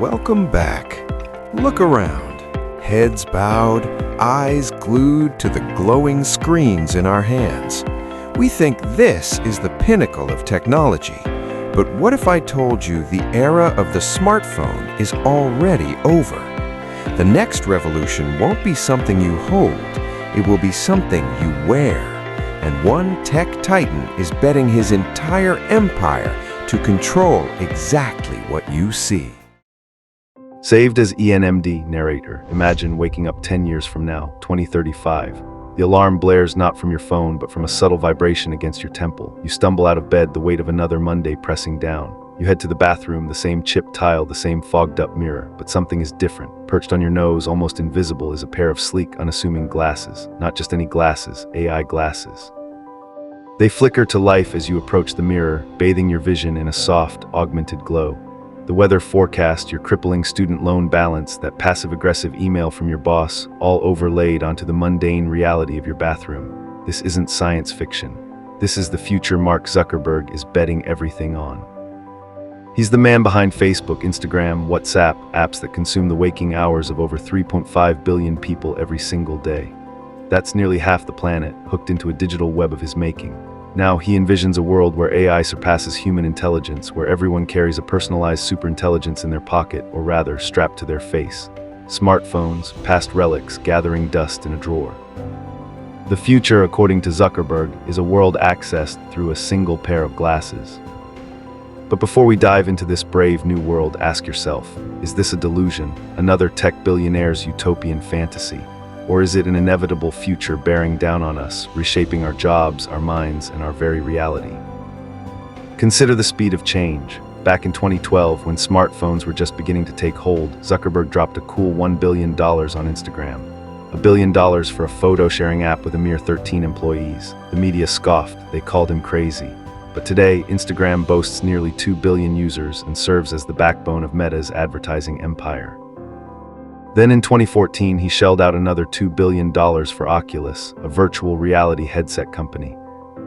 welcome back. Look around, heads bowed, eyes glued to the glowing screens in our hands. We think this is the pinnacle of technology. But what if I told you the era of the smartphone is already over? The next revolution won't be something you hold, it will be something you wear. And one tech titan is betting his entire empire to control exactly what you see. Saved as ENMD narrator. Imagine waking up 10 years from now, 2035. The alarm blares not from your phone, but from a subtle vibration against your temple. You stumble out of bed, the weight of another Monday pressing down. You head to the bathroom, the same chipped tile, the same fogged-up mirror, but something is different. Perched on your nose, almost invisible, is a pair of sleek, unassuming glasses. Not just any glasses, AI glasses. They flicker to life as you approach the mirror, bathing your vision in a soft, augmented glow. The weather forecast, your crippling student loan balance, that passive-aggressive email from your boss, all overlaid onto the mundane reality of your bathroom. This isn't science fiction. This is the future Mark Zuckerberg is betting everything on. He's the man behind Facebook, Instagram, WhatsApp, apps that consume the waking hours of over 3.5 billion people every single day. That's nearly half the planet, hooked into a digital web of his making. Now he envisions a world where AI surpasses human intelligence, where everyone carries a personalized superintelligence in their pocket, or rather, strapped to their face. Smartphones, past relics, gathering dust in a drawer. The future, according to Zuckerberg, is a world accessed through a single pair of glasses. But before we dive into this brave new world, ask yourself, is this a delusion, another tech billionaire's utopian fantasy? Or is it an inevitable future bearing down on us, reshaping our jobs, our minds, and our very reality? Consider the speed of change. Back in 2012, when smartphones were just beginning to take hold, Zuckerberg dropped a cool $1 billion on Instagram. $1 billion for a photo-sharing app with a mere 13 employees. The media scoffed, they called him crazy. But today, Instagram boasts nearly 2 billion users and serves as the backbone of Meta's advertising empire. Then in 2014, he shelled out another $2 billion for Oculus, a virtual reality headset company.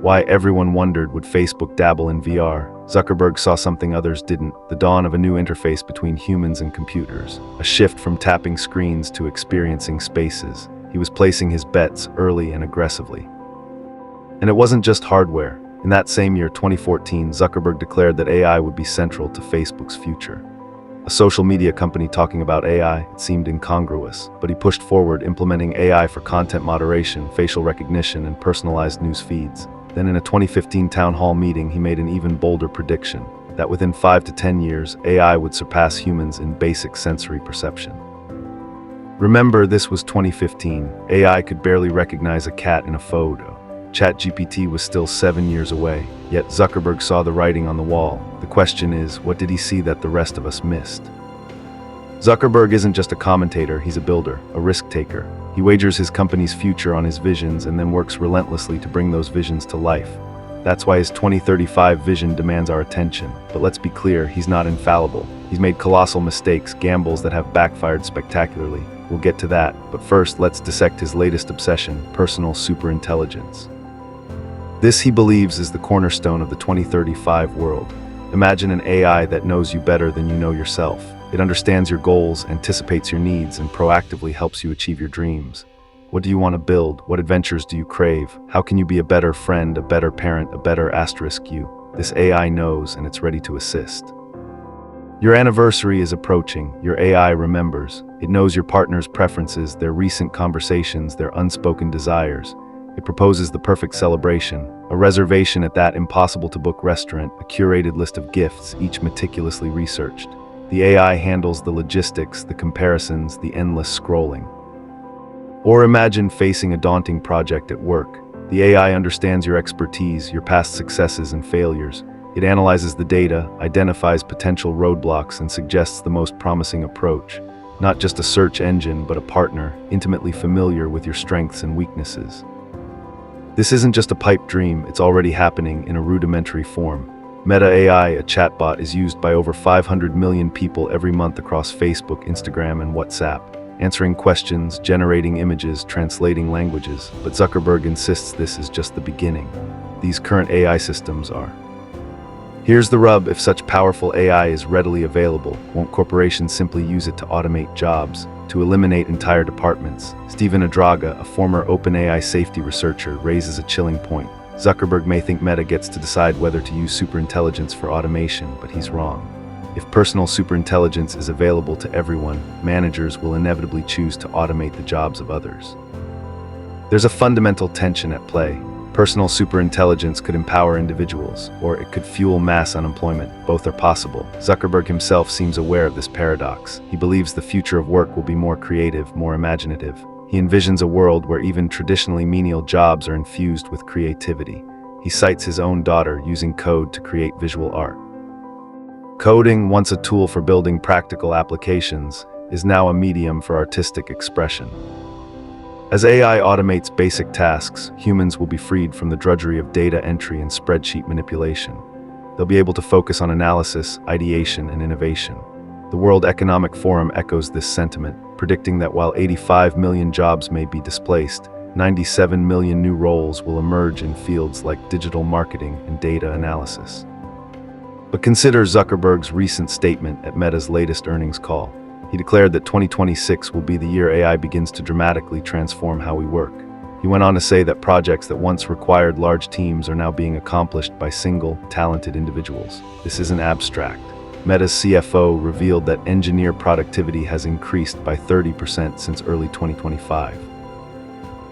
Why, everyone wondered, would Facebook dabble in VR? Zuckerberg saw something others didn't, the dawn of a new interface between humans and computers, a shift from tapping screens to experiencing spaces. He was placing his bets early and aggressively. And it wasn't just hardware. In that same year, 2014, Zuckerberg declared that AI would be central to Facebook's future. A social media company talking about AI, it seemed incongruous, but he pushed forward, implementing AI for content moderation, facial recognition, and personalized news feeds. Then in a 2015 town hall meeting, he made an even bolder prediction, that within 5 to 10 years, AI would surpass humans in basic sensory perception. Remember, this was 2015. AI could barely recognize a cat in a photo. ChatGPT was still 7 years away, yet Zuckerberg saw the writing on the wall. The question is, what did he see that the rest of us missed? Zuckerberg isn't just a commentator, he's a builder, a risk taker. He wagers his company's future on his visions and then works relentlessly to bring those visions to life. That's why his 2035 vision demands our attention. But let's be clear, he's not infallible. He's made colossal mistakes, gambles that have backfired spectacularly. We'll get to that, but first let's dissect his latest obsession, personal superintelligence. This, he believes, is the cornerstone of the 2035 world. Imagine an AI that knows you better than you know yourself. It understands your goals, anticipates your needs, and proactively helps you achieve your dreams. What do you want to build? What adventures do you crave? How can you be a better friend, a better parent, a better asterisk you? This AI knows, and it's ready to assist. Your anniversary is approaching. Your AI remembers. It knows your partner's preferences, their recent conversations, their unspoken desires. It proposes the perfect celebration, a reservation at that impossible-to-book restaurant, a curated list of gifts, each meticulously researched. The AI handles the logistics, the comparisons, the endless scrolling. Or imagine facing a daunting project at work. The AI understands your expertise, your past successes and failures. It analyzes the data, identifies potential roadblocks, and suggests the most promising approach. Not just a search engine, but a partner, intimately familiar with your strengths and weaknesses. This isn't just a pipe dream, it's already happening in a rudimentary form. Meta AI, a chatbot, is used by over 500 million people every month across Facebook, Instagram, and WhatsApp, answering questions, generating images, translating languages. But Zuckerberg insists this is just the beginning. These current AI systems are Here's the rub: if such powerful AI is readily available, won't corporations simply use it to automate jobs, to eliminate entire departments? Stephen Adraga, a former OpenAI safety researcher, raises a chilling point. Zuckerberg may think Meta gets to decide whether to use superintelligence for automation, but he's wrong. If personal superintelligence is available to everyone, managers will inevitably choose to automate the jobs of others. There's a fundamental tension at play. Personal superintelligence could empower individuals, or it could fuel mass unemployment. Both are possible. Zuckerberg himself seems aware of this paradox. He believes the future of work will be more creative, more imaginative. He envisions a world where even traditionally menial jobs are infused with creativity. He cites his own daughter using code to create visual art. Coding, once a tool for building practical applications, is now a medium for artistic expression. As AI automates basic tasks, humans will be freed from the drudgery of data entry and spreadsheet manipulation. They'll be able to focus on analysis, ideation, and innovation. The World Economic Forum echoes this sentiment, predicting that while 85 million jobs may be displaced, 97 million new roles will emerge in fields like digital marketing and data analysis. But consider Zuckerberg's recent statement at Meta's latest earnings call. He declared that 2026 will be the year AI begins to dramatically transform how we work. He went on to say that projects that once required large teams are now being accomplished by single, talented individuals. This isn't abstract. Meta's CFO revealed that engineer productivity has increased by 30% since early 2025.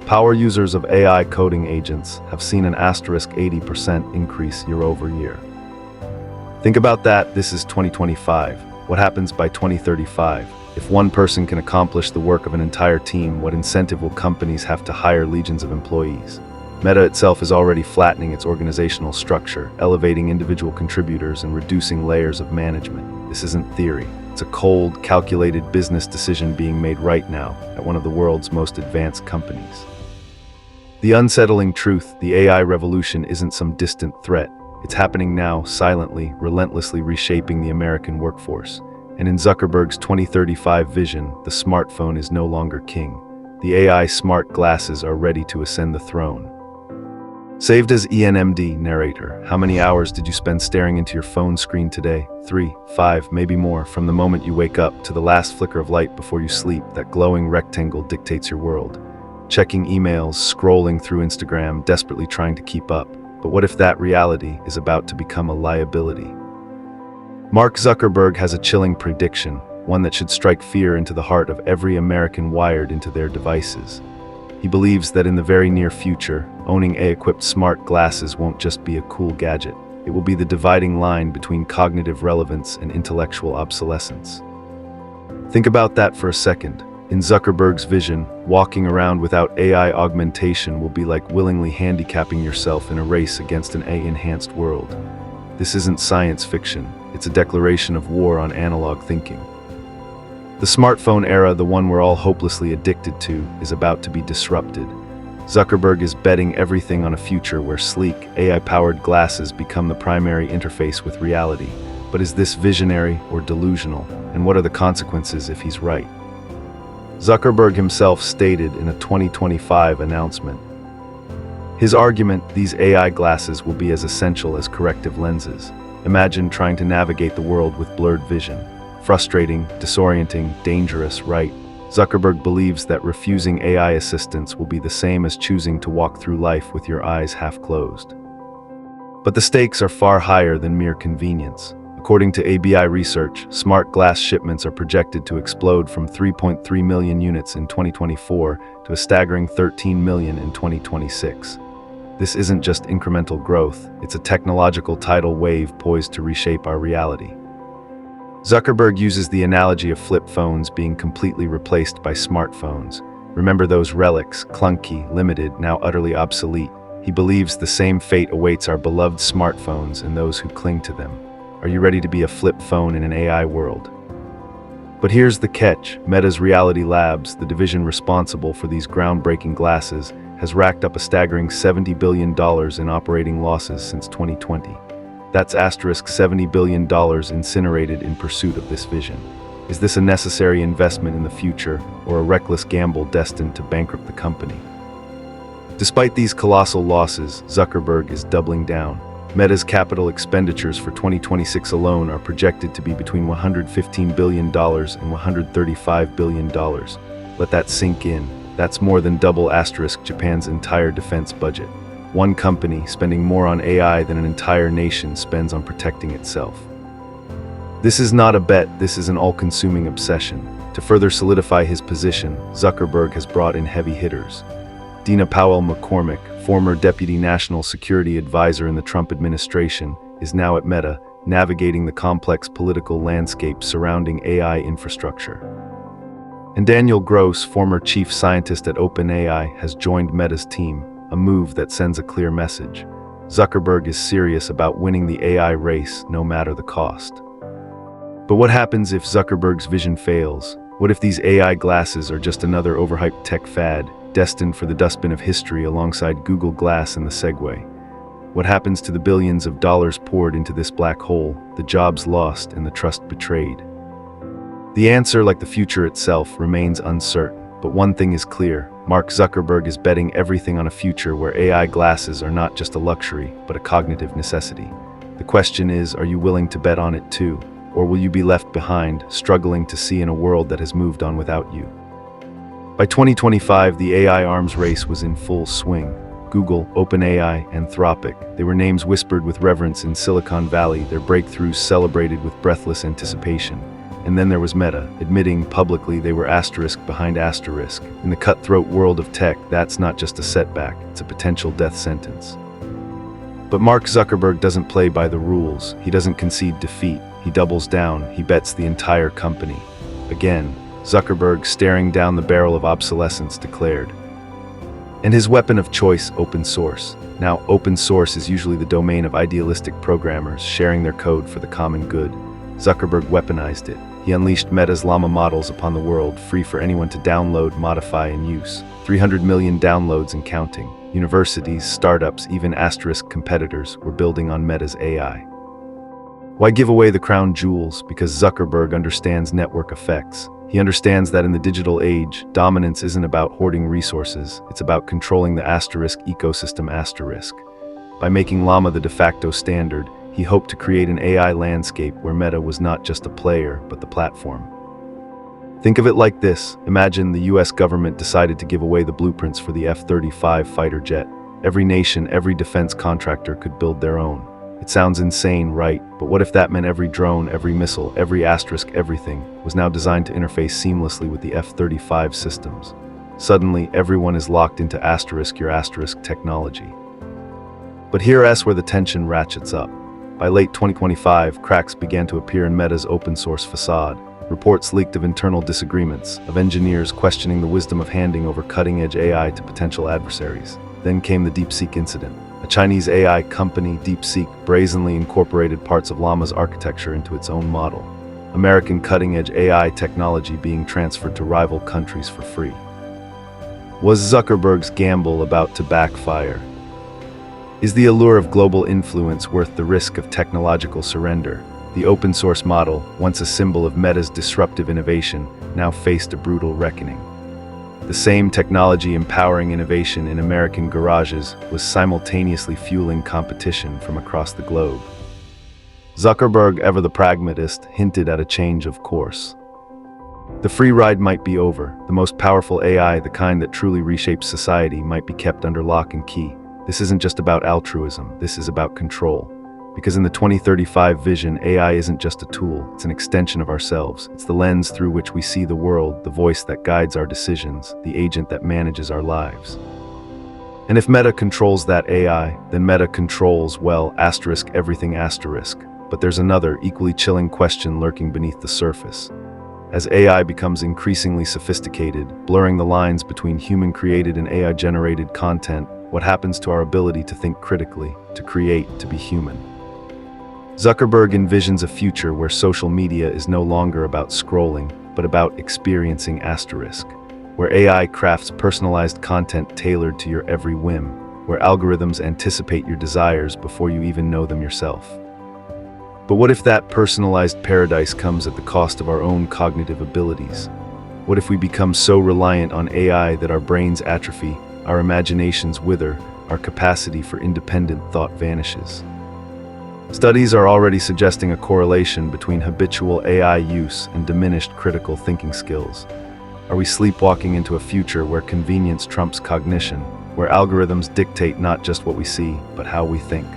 Power users of AI coding agents have seen an asterisk 80% increase year over year. Think about that. This is 2025. What happens by 2035? If one person can accomplish the work of an entire team, what incentive will companies have to hire legions of employees? Meta itself is already flattening its organizational structure, elevating individual contributors and reducing layers of management. This isn't theory. It's a cold, calculated business decision being made right now at one of the world's most advanced companies. The unsettling truth: the AI revolution isn't some distant threat. It's happening now, silently, relentlessly reshaping the American workforce. And in Zuckerberg's 2035 vision, the smartphone is no longer king. The AI smart glasses are ready to ascend the throne. Saved as ENMD narrator. How many hours did you spend staring into your phone screen today? 3, 5, maybe more. From the moment you wake up to the last flicker of light before you sleep, that glowing rectangle dictates your world. Checking emails, scrolling through Instagram, desperately trying to keep up. But what if that reality is about to become a liability? Mark Zuckerberg has a chilling prediction, one that should strike fear into the heart of every American wired into their devices. He believes that in the very near future, owning AI-equipped smart glasses won't just be a cool gadget. It will be the dividing line between cognitive relevance and intellectual obsolescence. Think about that for a second. In Zuckerberg's vision, walking around without AI augmentation will be like willingly handicapping yourself in a race against an AI-enhanced world. This isn't science fiction, it's a declaration of war on analog thinking. The smartphone era, the one we're all hopelessly addicted to, is about to be disrupted. Zuckerberg is betting everything on a future where sleek, AI-powered glasses become the primary interface with reality. But is this visionary or delusional? And what are the consequences if he's right? Zuckerberg himself stated in a 2025 announcement. His argument: these AI glasses will be as essential as corrective lenses. Imagine trying to navigate the world with blurred vision. Frustrating, disorienting, dangerous, right? Zuckerberg believes that refusing AI assistance will be the same as choosing to walk through life with your eyes half closed. But the stakes are far higher than mere convenience. According to ABI research, smart glass shipments are projected to explode from 3.3 million units in 2024 to a staggering 13 million in 2026. This isn't just incremental growth, it's a technological tidal wave poised to reshape our reality. Zuckerberg uses the analogy of flip phones being completely replaced by smartphones. Remember those relics, clunky, limited, now utterly obsolete? He believes the same fate awaits our beloved smartphones and those who cling to them. Are you ready to be a flip phone in an AI world? But here's the catch. Meta's Reality Labs, the division responsible for these groundbreaking glasses, has racked up a staggering $70 billion in operating losses since 2020. That's $70 billion incinerated in pursuit of this vision. Is this a necessary investment in the future, or a reckless gamble destined to bankrupt the company? Despite these colossal losses, Zuckerberg is doubling down. Meta's capital expenditures for 2026 alone are projected to be between $115 billion and $135 billion. Let that sink in. That's more than double Japan's entire defense budget. One company spending more on AI than an entire nation spends on protecting itself. This is not a bet, this is an all-consuming obsession. To further solidify his position, Zuckerberg has brought in heavy hitters. Dina Powell-McCormick, former Deputy National Security Advisor in the Trump administration, is now at Meta, navigating the complex political landscape surrounding AI infrastructure. And Daniel Gross, former chief scientist at OpenAI, has joined Meta's team, a move that sends a clear message. Zuckerberg is serious about winning the AI race, no matter the cost. But what happens if Zuckerberg's vision fails? What if these AI glasses are just another overhyped tech fad, destined for the dustbin of history alongside Google Glass and the Segway? What happens to the billions of dollars poured into this black hole, the jobs lost and the trust betrayed? The answer, like the future itself, remains uncertain. But one thing is clear, Mark Zuckerberg is betting everything on a future where AI glasses are not just a luxury, but a cognitive necessity. The question is, are you willing to bet on it too? Or will you be left behind, struggling to see in a world that has moved on without you? By 2025, the AI arms race was in full swing. Google, OpenAI, Anthropic, they were names whispered with reverence in Silicon Valley, their breakthroughs celebrated with breathless anticipation. And then there was Meta, admitting publicly they were asterisk behind asterisk. In the cutthroat world of tech, that's not just a setback, it's a potential death sentence. But Mark Zuckerberg doesn't play by the rules. He doesn't concede defeat. He doubles down. He bets the entire company. Again, Zuckerberg, staring down the barrel of obsolescence, declared. And his weapon of choice, open source. Now, open source is usually the domain of idealistic programmers sharing their code for the common good. Zuckerberg weaponized it. He unleashed Meta's Llama models upon the world, free for anyone to download, modify, and use. 300 million downloads and counting. Universities, startups, even asterisk competitors were building on Meta's AI. Why give away the crown jewels? Because Zuckerberg understands network effects. He understands that in the digital age, dominance isn't about hoarding resources, it's about controlling the asterisk ecosystem asterisk. By making Llama the de facto standard, he hoped to create an AI landscape where Meta was not just a player, but the platform. Think of it like this. Imagine the US government decided to give away the blueprints for the F-35 fighter jet. Every nation, every defense contractor could build their own. It sounds insane, right? But what if that meant every drone, every missile, every asterisk, everything was now designed to interface seamlessly with the F-35 systems? Suddenly, everyone is locked into asterisk your asterisk technology. But here's where the tension ratchets up. By late 2025, cracks began to appear in Meta's open-source facade. Reports leaked of internal disagreements, of engineers questioning the wisdom of handing over cutting-edge AI to potential adversaries. Then came the DeepSeek incident. A Chinese AI company, DeepSeek, brazenly incorporated parts of Llama's architecture into its own model. American cutting-edge AI technology being transferred to rival countries for free. Was Zuckerberg's gamble about to backfire? Is the allure of global influence worth the risk of technological surrender? The open-source model, once a symbol of Meta's disruptive innovation, now faced a brutal reckoning. The same technology empowering innovation in American garages was simultaneously fueling competition from across the globe. Zuckerberg, ever the pragmatist, hinted at a change of course. The free ride might be over. The most powerful AI, the kind that truly reshapes society, might be kept under lock and key. This isn't just about altruism, this is about control. Because in the 2035 vision, AI isn't just a tool, it's an extension of ourselves. It's the lens through which we see the world, the voice that guides our decisions, the agent that manages our lives. And if Meta controls that AI, then Meta controls, well, asterisk everything asterisk. But there's another, equally chilling question lurking beneath the surface. As AI becomes increasingly sophisticated, blurring the lines between human-created and AI-generated content, what happens to our ability to think critically, to create, to be human? Zuckerberg envisions a future where social media is no longer about scrolling, but about experiencing asterisk, where AI crafts personalized content tailored to your every whim, where algorithms anticipate your desires before you even know them yourself. But what if that personalized paradise comes at the cost of our own cognitive abilities? What if we become so reliant on AI that our brains atrophy, our imaginations wither, our capacity for independent thought vanishes? Studies are already suggesting a correlation between habitual AI use and diminished critical thinking skills. Are we sleepwalking into a future where convenience trumps cognition, where algorithms dictate not just what we see, but how we think?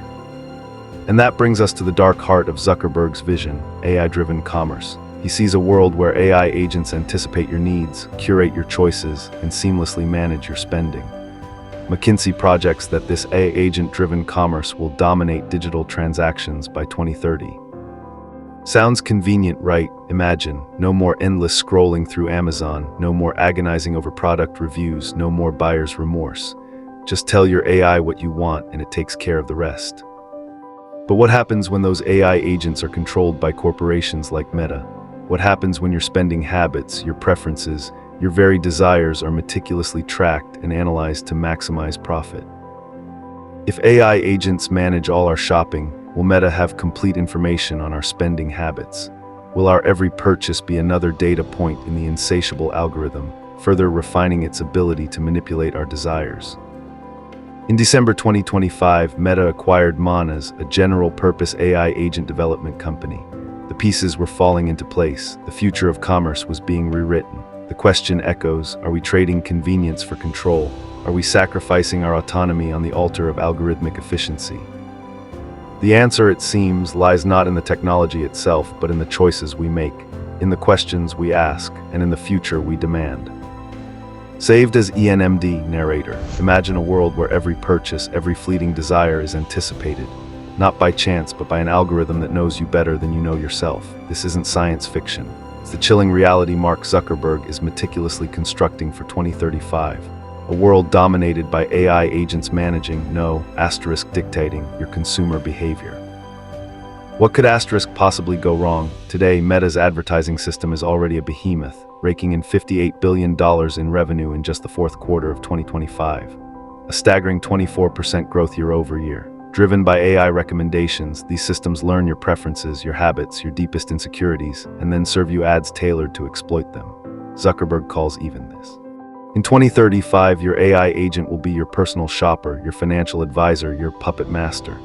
And that brings us to the dark heart of Zuckerberg's vision, AI-driven commerce. He sees a world where AI agents anticipate your needs, curate your choices, and seamlessly manage your spending. McKinsey projects that this AI agent-driven commerce will dominate digital transactions by 2030. Sounds convenient, right? Imagine, no more endless scrolling through Amazon, no more agonizing over product reviews, no more buyer's remorse. Just tell your AI what you want and it takes care of the rest. But what happens when those AI agents are controlled by corporations like Meta? What happens when your spending habits, your preferences, your very desires are meticulously tracked and analyzed to maximize profit? If AI agents manage all our shopping, will Meta have complete information on our spending habits? Will our every purchase be another data point in the insatiable algorithm, further refining its ability to manipulate our desires? In December 2025, Meta acquired Monas, a general-purpose AI agent development company. The pieces were falling into place. The future of commerce was being rewritten. The question echoes, are we trading convenience for control? Are we sacrificing our autonomy on the altar of algorithmic efficiency? The answer, it seems, lies not in the technology itself, but in the choices we make, in the questions we ask, and in the future we demand. Saved as ENMD narrator, imagine a world where every purchase, every fleeting desire is anticipated, not by chance, but by an algorithm that knows you better than you know yourself. This isn't science fiction. It's the chilling reality Mark Zuckerberg is meticulously constructing for 2035. A world dominated by AI agents managing, dictating your consumer behavior. What could possibly go wrong? Today, Meta's advertising system is already a behemoth, raking in $58 billion in revenue in just the fourth quarter of 2025. A staggering 24% growth year over year. Driven by AI recommendations, these systems learn your preferences, your habits, your deepest insecurities, and then serve you ads tailored to exploit them. Zuckerberg calls even this. In 2035, your AI agent will be your personal shopper, your financial advisor, your puppet master.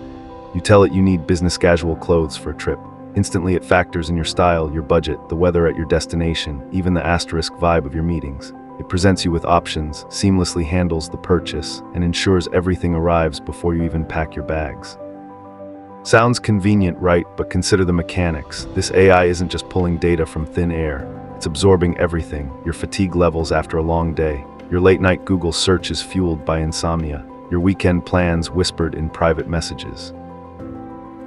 You tell it you need business casual clothes for a trip. Instantly it factors in your style, your budget, the weather at your destination, even the asterisk vibe of your meetings. It presents you with options, seamlessly handles the purchase, and ensures everything arrives before you even pack your bags. Sounds convenient, right? But consider the mechanics. This AI isn't just pulling data from thin air. It's absorbing everything, your fatigue levels after a long day, your late-night Google searches fueled by insomnia, your weekend plans whispered in private messages.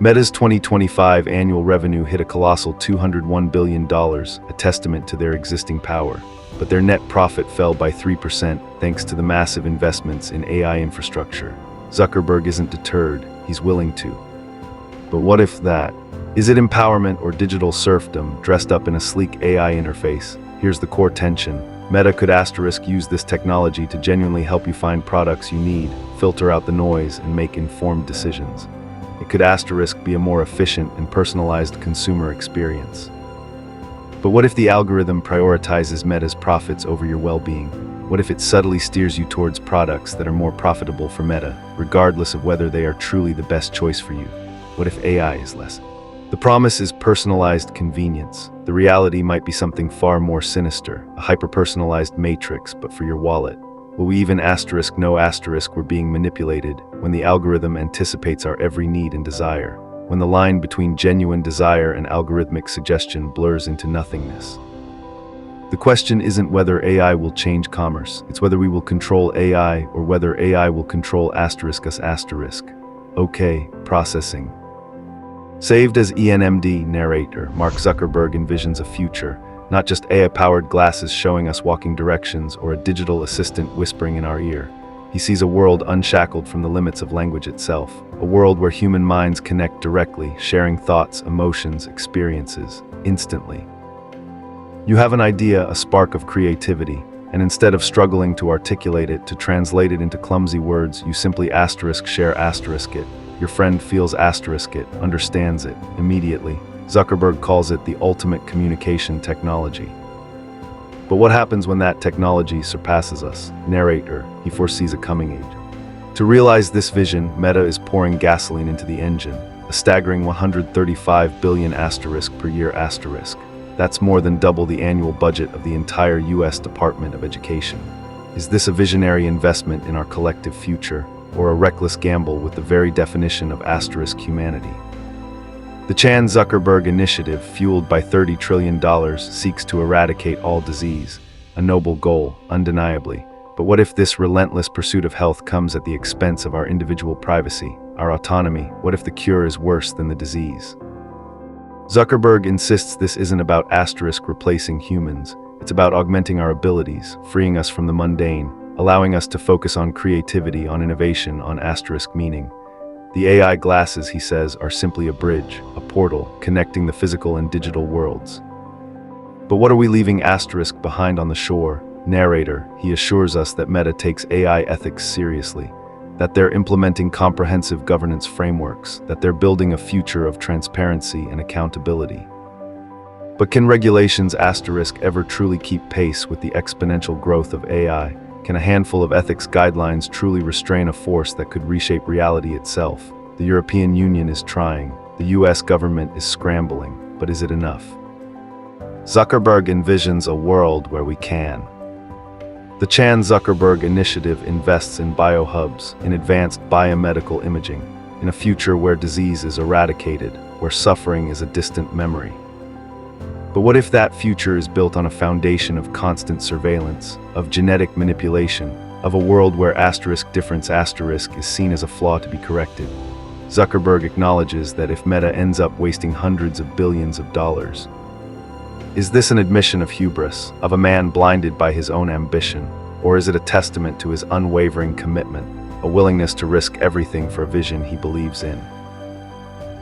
Meta's 2025 annual revenue hit a colossal $201 billion, a testament to their existing power. But their net profit fell by 3% thanks to the massive investments in AI infrastructure. Zuckerberg isn't deterred, he's willing to. But what if that? Is it empowerment or digital serfdom dressed up in a sleek AI interface? Here's the core tension. Meta could use this technology to genuinely help you find products you need, filter out the noise, and make informed decisions. It could be a more efficient and personalized consumer experience. But what if the algorithm prioritizes Meta's profits over your well-being? What if it subtly steers you towards products that are more profitable for Meta, regardless of whether they are truly the best choice for you? What if AI is less? The promise is personalized convenience. The reality might be something far more sinister, a hyper-personalized matrix, but for your wallet. Will we even we're being manipulated when the algorithm anticipates our every need and desire, when the line between genuine desire and algorithmic suggestion blurs into nothingness? The question isn't whether AI will change commerce, it's whether we will control AI or whether AI will control us. Okay, processing. Saved as ENMD narrator, Mark Zuckerberg envisions a future, not just AI-powered glasses showing us walking directions or a digital assistant whispering in our ear. He sees a world unshackled from the limits of language itself, a world where human minds connect directly, sharing thoughts, emotions, experiences, instantly. You have an idea, a spark of creativity, and instead of struggling to articulate it, to translate it into clumsy words, you simply share it. Your friend feels it, understands it, immediately. Zuckerberg calls it the ultimate communication technology. But what happens when that technology surpasses us? Narrator, he foresees a coming age. To realize this vision, Meta is pouring gasoline into the engine, a staggering 135 billion per year asterisk. That's more than double the annual budget of the entire US Department of Education. Is this a visionary investment in our collective future, or a reckless gamble with the very definition of asterisk humanity? The Chan Zuckerberg initiative, fueled by $30 trillion, seeks to eradicate all disease, a noble goal, undeniably. But what if this relentless pursuit of health comes at the expense of our individual privacy, our autonomy? What if the cure is worse than the disease? Zuckerberg insists this isn't about asterisk replacing humans. It's about augmenting our abilities, freeing us from the mundane, allowing us to focus on creativity, on innovation, on asterisk meaning. The AI glasses, he says, are simply a bridge, a portal, connecting the physical and digital worlds. But what are we leaving asterisk behind on the shore? Narrator, he assures us that Meta takes AI ethics seriously, that they're implementing comprehensive governance frameworks, that they're building a future of transparency and accountability. But can regulations asterisk ever truly keep pace with the exponential growth of AI? Can a handful of ethics guidelines truly restrain a force that could reshape reality itself? The European Union is trying, the US government is scrambling, but is it enough? Zuckerberg envisions a world where we can. The Chan Zuckerberg initiative invests in biohubs, in advanced biomedical imaging, in a future where disease is eradicated, where suffering is a distant memory. But what if that future is built on a foundation of constant surveillance, of genetic manipulation, of a world where asterisk difference asterisk is seen as a flaw to be corrected? Zuckerberg acknowledges that if Meta ends up wasting hundreds of billions of dollars, is this an admission of hubris, of a man blinded by his own ambition, or is it a testament to his unwavering commitment, a willingness to risk everything for a vision he believes in?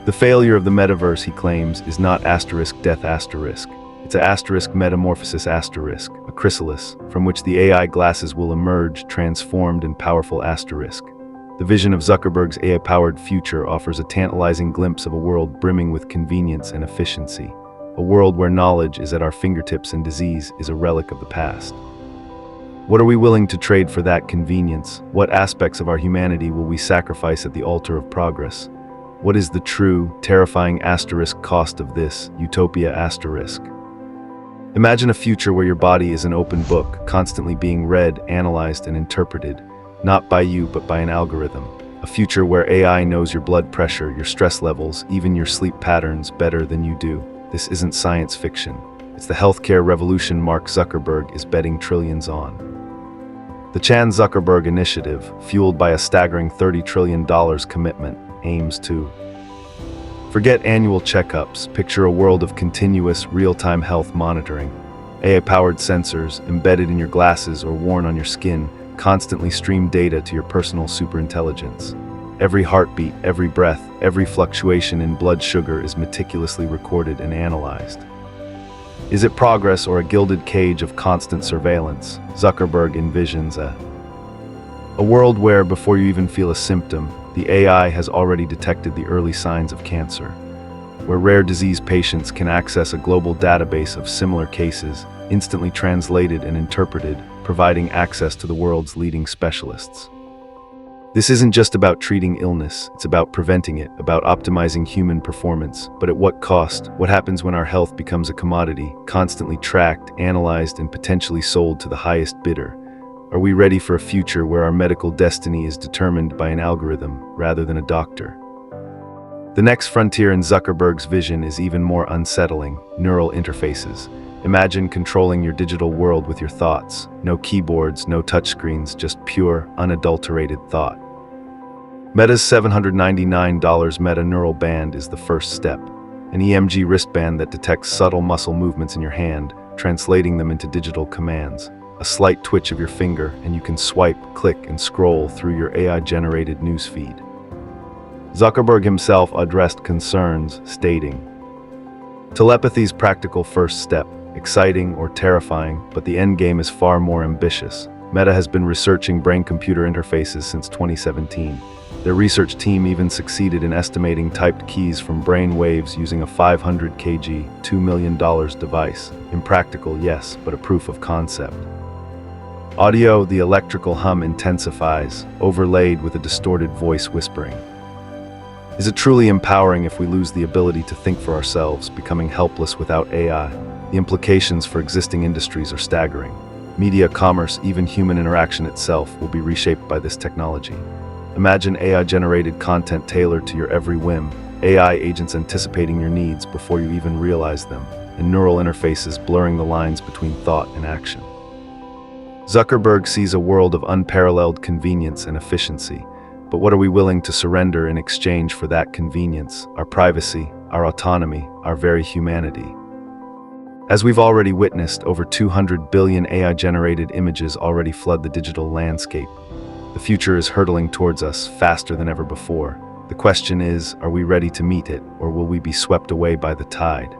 The failure of the metaverse, he claims, is not asterisk death asterisk. It's a asterisk metamorphosis asterisk, a chrysalis, from which the AI glasses will emerge transformed and powerful asterisk. The vision of Zuckerberg's AI-powered future offers a tantalizing glimpse of a world brimming with convenience and efficiency, a world where knowledge is at our fingertips and disease is a relic of the past. What are we willing to trade for that convenience? What aspects of our humanity will we sacrifice at the altar of progress? What is the true, terrifying asterisk cost of this utopia asterisk? Imagine a future where your body is an open book, constantly being read, analyzed, and interpreted, not by you but by an algorithm. A future where AI knows your blood pressure, your stress levels, even your sleep patterns better than you do. This isn't science fiction. It's the healthcare revolution Mark Zuckerberg is betting trillions on. The Chan Zuckerberg initiative, fueled by a staggering $30 trillion commitment, aims to forget annual checkups, picture a world of continuous, real-time health monitoring. AI-powered sensors, embedded in your glasses or worn on your skin, constantly stream data to your personal superintelligence. Every heartbeat, every breath, every fluctuation in blood sugar is meticulously recorded and analyzed. Is it progress or a gilded cage of constant surveillance? Zuckerberg envisions a world where, before you even feel a symptom, the AI has already detected the early signs of cancer, where rare disease patients can access a global database of similar cases, instantly translated and interpreted, providing access to the world's leading specialists. This isn't just about treating illness, it's about preventing it, about optimizing human performance. But at what cost? What happens when our health becomes a commodity, constantly tracked, analyzed, and potentially sold to the highest bidder? Are we ready for a future where our medical destiny is determined by an algorithm rather than a doctor? The next frontier in Zuckerberg's vision is even more unsettling: neural interfaces. Imagine controlling your digital world with your thoughts. No keyboards, no touchscreens, just pure, unadulterated thought. Meta's $799 Meta Neural Band is the first step, an EMG wristband that detects subtle muscle movements in your hand, translating them into digital commands. A slight twitch of your finger, and you can swipe, click, and scroll through your AI-generated newsfeed. Zuckerberg himself addressed concerns, stating, "Telepathy's practical first step, exciting or terrifying, but the end game is far more ambitious." Meta has been researching brain-computer interfaces since 2017. Their research team even succeeded in estimating typed keys from brain waves using a 500 kg, $2 million device. Impractical, yes, but a proof of concept. Audio, the electrical hum intensifies, overlaid with a distorted voice whispering. Is it truly empowering if we lose the ability to think for ourselves, becoming helpless without AI? The implications for existing industries are staggering. Media, commerce, even human interaction itself will be reshaped by this technology. Imagine AI-generated content tailored to your every whim, AI agents anticipating your needs before you even realize them, and neural interfaces blurring the lines between thought and action. Zuckerberg sees a world of unparalleled convenience and efficiency, but what are we willing to surrender in exchange for that convenience, our privacy, our autonomy, our very humanity? As we've already witnessed, over 200 billion AI-generated images already flood the digital landscape. The future is hurtling towards us faster than ever before. The question is, are we ready to meet it, or will we be swept away by the tide?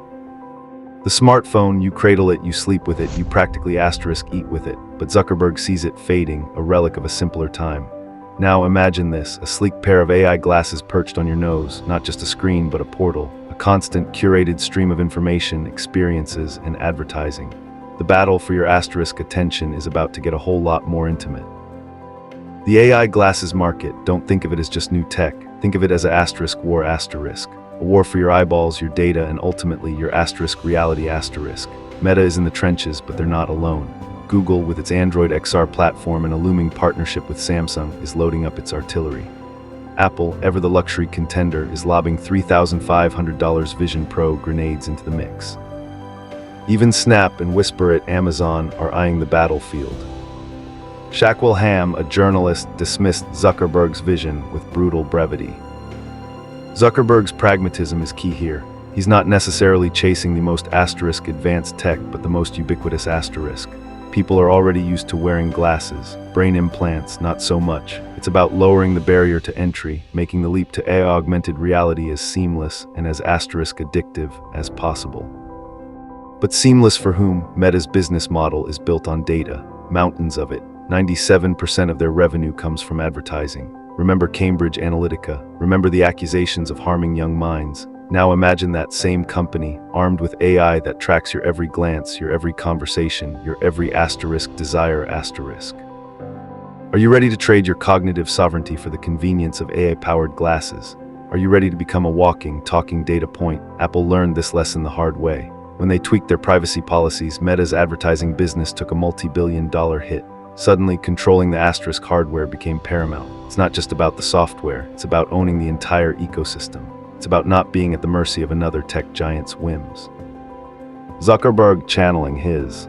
The smartphone, you cradle it, you sleep with it, you practically eat with it, but Zuckerberg sees it fading, a relic of a simpler time. Now imagine this, a sleek pair of AI glasses perched on your nose, not just a screen but a portal, a constant curated stream of information, experiences, and advertising. The battle for your attention is about to get a whole lot more intimate. The AI glasses market, don't think of it as just new tech, think of it as a war. A war for your eyeballs, your data, and ultimately your reality. Meta is in the trenches, but they're not alone. Google, with its Android XR platform and a looming partnership with Samsung, is loading up its artillery. Apple, ever the luxury contender, is lobbing $3,500 Vision Pro grenades into the mix. Even Snap and Whisper at Amazon are eyeing the battlefield. Shackwell Ham, a journalist, dismissed Zuckerberg's vision with brutal brevity. Zuckerberg's pragmatism is key here. He's not necessarily chasing the most advanced tech, but the most ubiquitous People are already used to wearing glasses. Brain implants, not so much. It's about lowering the barrier to entry, making the leap to AI augmented reality as seamless and as addictive as possible. But seamless for whom? Meta's business model is built on data, mountains of it. 97% of their revenue comes from advertising. Remember Cambridge Analytica. Remember the accusations of harming young minds. Now imagine that same company, armed with AI that tracks your every glance, your every conversation, your every desire. Are you ready to trade your cognitive sovereignty for the convenience of AI-powered glasses? Are you ready to become a walking, talking data point? Apple learned this lesson the hard way. When they tweaked their privacy policies, Meta's advertising business took a multi-billion-dollar hit. Suddenly, controlling the hardware became paramount. It's not just about the software, it's about owning the entire ecosystem. It's about not being at the mercy of another tech giant's whims. Zuckerberg channeling his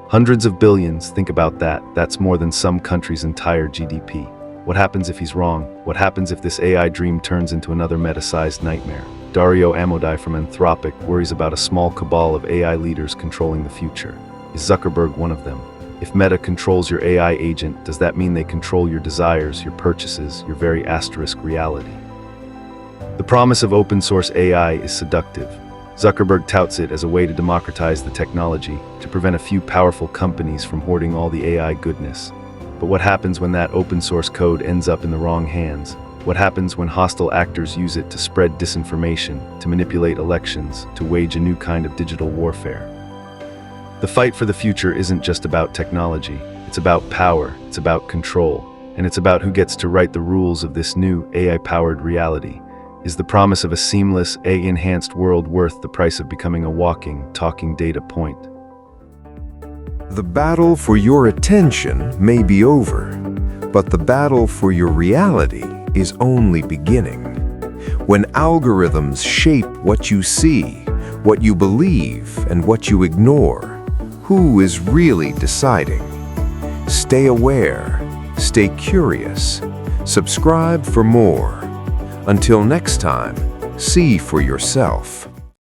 hundreds of billions, think about that. That's more than some country's entire GDP. What happens if he's wrong? What happens if this AI dream turns into another meta-sized nightmare? Dario Amodei from Anthropic worries about a small cabal of AI leaders controlling the future. Is Zuckerberg one of them? If Meta controls your AI agent, does that mean they control your desires, your purchases, your very reality? The promise of open source AI is seductive. Zuckerberg touts it as a way to democratize the technology, to prevent a few powerful companies from hoarding all the AI goodness. But what happens when that open source code ends up in the wrong hands? What happens when hostile actors use it to spread disinformation, to manipulate elections, to wage a new kind of digital warfare? The fight for the future isn't just about technology. It's about power, it's about control, and it's about who gets to write the rules of this new AI-powered reality. Is the promise of a seamless, AI-enhanced world worth the price of becoming a walking, talking data point? The battle for your attention may be over, but the battle for your reality is only beginning. When algorithms shape what you see, what you believe, and what you ignore, who is really deciding? Stay aware, stay curious, subscribe for more. Until next time, see for yourself.